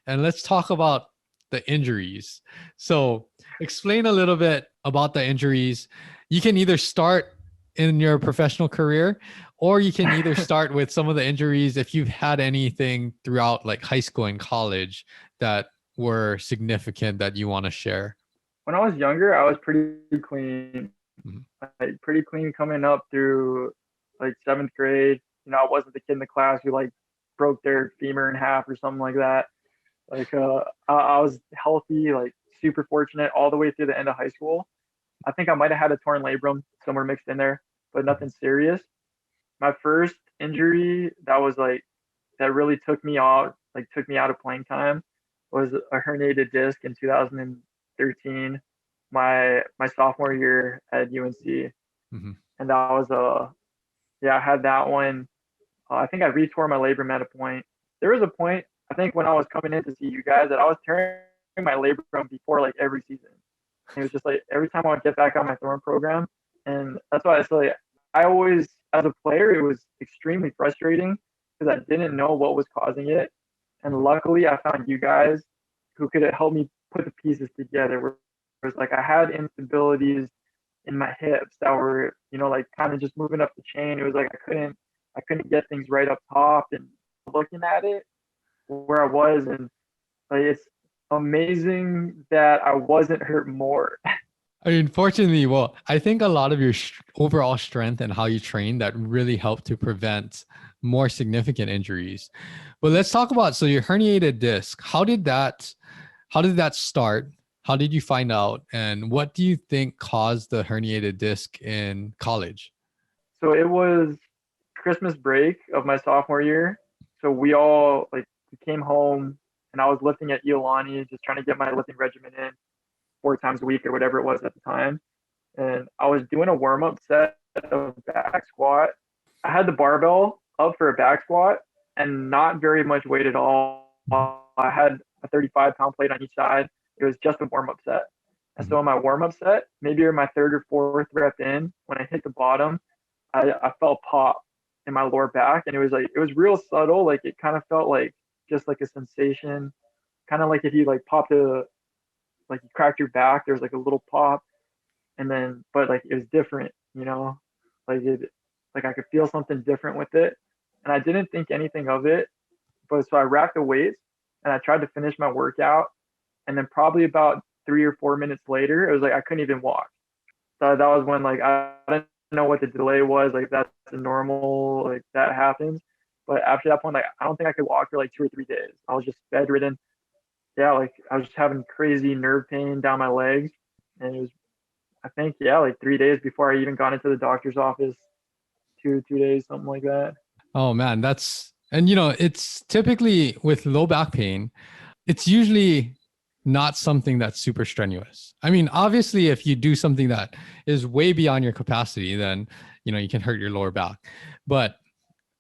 and let's talk about the injuries. So explain a little bit about the injuries. You can either start in your professional career, or you can either start with some of the injuries if you've had anything throughout like high school and college that were significant that you want to share. When I was younger, I was pretty clean, Mhm. like pretty clean coming up through like seventh grade. I wasn't the kid in the class who like broke their femur in half or something like that. Like I was healthy, like super fortunate all the way through the end of high school. I think I might have had a torn labrum somewhere mixed in there, but nothing serious. My first injury that really took me out of playing time was a herniated disc in 2013, my sophomore year at UNC, Mhm. and that was yeah, I had that one. I think I retore my labrum at a point. There was a point I think when I was coming in to see you guys that I was tearing my labrum before like every season. It was just like every time I would get back on my thorn program, and that's why I say like, I always, as a player, it was extremely frustrating because I didn't know what was causing it, and luckily I found you guys who could help me put the pieces together. Whereas like I had instabilities in my hips that were, like kind of just moving up the chain. It was like I couldn't get things right up top, and looking at it where I was, and like it's amazing that I wasn't hurt more. I mean, fortunately, well, I think a lot of your overall strength and how you train that really helped to prevent more significant injuries. But let's talk about, so your herniated disc. How did that start? How did you find out? And what do you think caused the herniated disc in college? So it was Christmas break of my sophomore year. So we came home and I was lifting at Iolani, just trying to get my lifting regimen in 4 times a week or whatever it was at the time. And I was doing a warm up set of back squat. I had the barbell up for a back squat and not very much weight at all. I had a 35-pound plate on each side. It was just a warm up set. And Mhm. so in my warm up set, maybe in my third or fourth rep in, when I hit the bottom, I felt pop in my lower back, and it was real subtle. Like it kind of felt like just like a sensation, kind of like if you like popped like you cracked your back. There's like a little pop, and then but like it was different, like like I could feel something different with it, and I didn't think anything of it. But so I racked the weights and I tried to finish my workout, and then probably about 3 or 4 minutes later, it was like I couldn't even walk. So that was when like I didn't know what the delay was. Like that's normal. Like that happens. But after that point, like I don't think I could walk for like 2 or 3 days. I was just bedridden. Yeah, like I was just having crazy nerve pain down my legs, and it was I think yeah like 3 days before I even got into the doctor's office. 2 days, something like that. Oh man, and it's typically with low back pain, it's usually not something that's super strenuous. I mean, obviously, if you do something that is way beyond your capacity, then you can hurt your lower back. But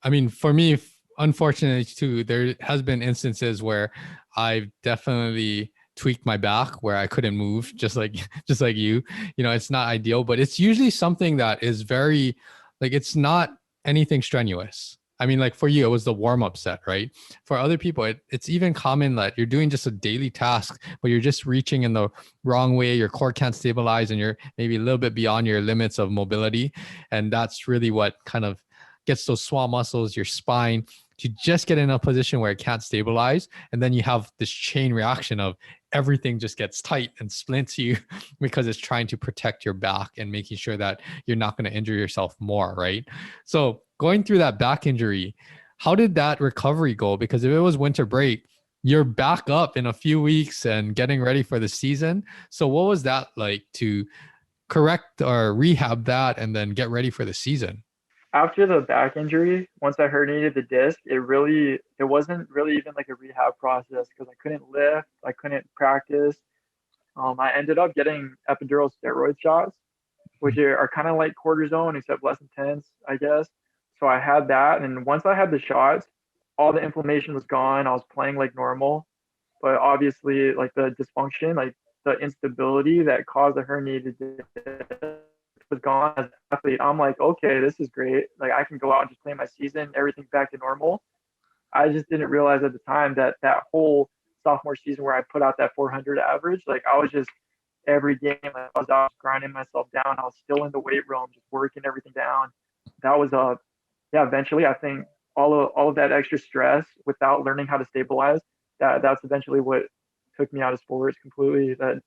I mean, for me, unfortunately too, there has been instances where I've definitely tweaked my back where I couldn't move, just like just like you. It's not ideal, but it's usually something that is very like it's not anything strenuous. I mean, like for you, it was the warm up set, right? For other people, it's even common that you're doing just a daily task, but you're just reaching in the wrong way. Your core can't stabilize, and you're maybe a little bit beyond your limits of mobility. And that's really what kind of gets those small muscles, your spine, to just get in a position where it can't stabilize. And then you have this chain reaction of everything just gets tight and splints you because it's trying to protect your back and making sure that you're not going to injure yourself more, right? So going through that back injury, how did that recovery go? Because if it was winter break, you're back up in a few weeks and getting ready for the season. So what was that like to correct or rehab that and then get ready for the season? After the back injury, once I herniated the disc, it wasn't really even like a rehab process because I couldn't lift, I couldn't practice. I ended up getting epidural steroid shots, which are kind of like cortisone except less intense, I guess. So I had that, and once I had the shots, all the inflammation was gone. I was playing like normal, but obviously, like the dysfunction, like the instability that caused the herniated disc was gone. As an athlete, I'm like, okay, this is great. Like I can go out and just play my season. Everything's back to normal. I just didn't realize at the time that that whole sophomore season where I put out that 400 average. Like I was just every game, like, I was out grinding myself down. I was still in the weight room, just working everything down. That was yeah. Eventually, I think all of that extra stress without learning how to stabilize, that's eventually what took me out of sports completely. That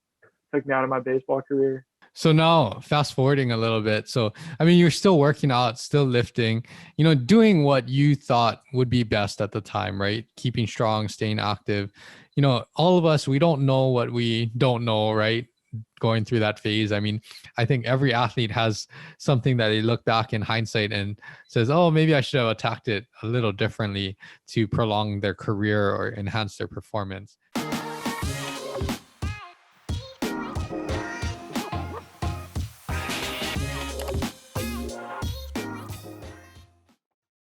took me out of my baseball career. So now fast forwarding a little bit. So, I mean, you're still working out, still lifting, doing what you thought would be best at the time, right? Keeping strong, staying active. All of us, we don't know what we don't know, right? Going through that phase. I mean, I think every athlete has something that they look back in hindsight and says, oh, maybe I should have attacked it a little differently to prolong their career or enhance their performance.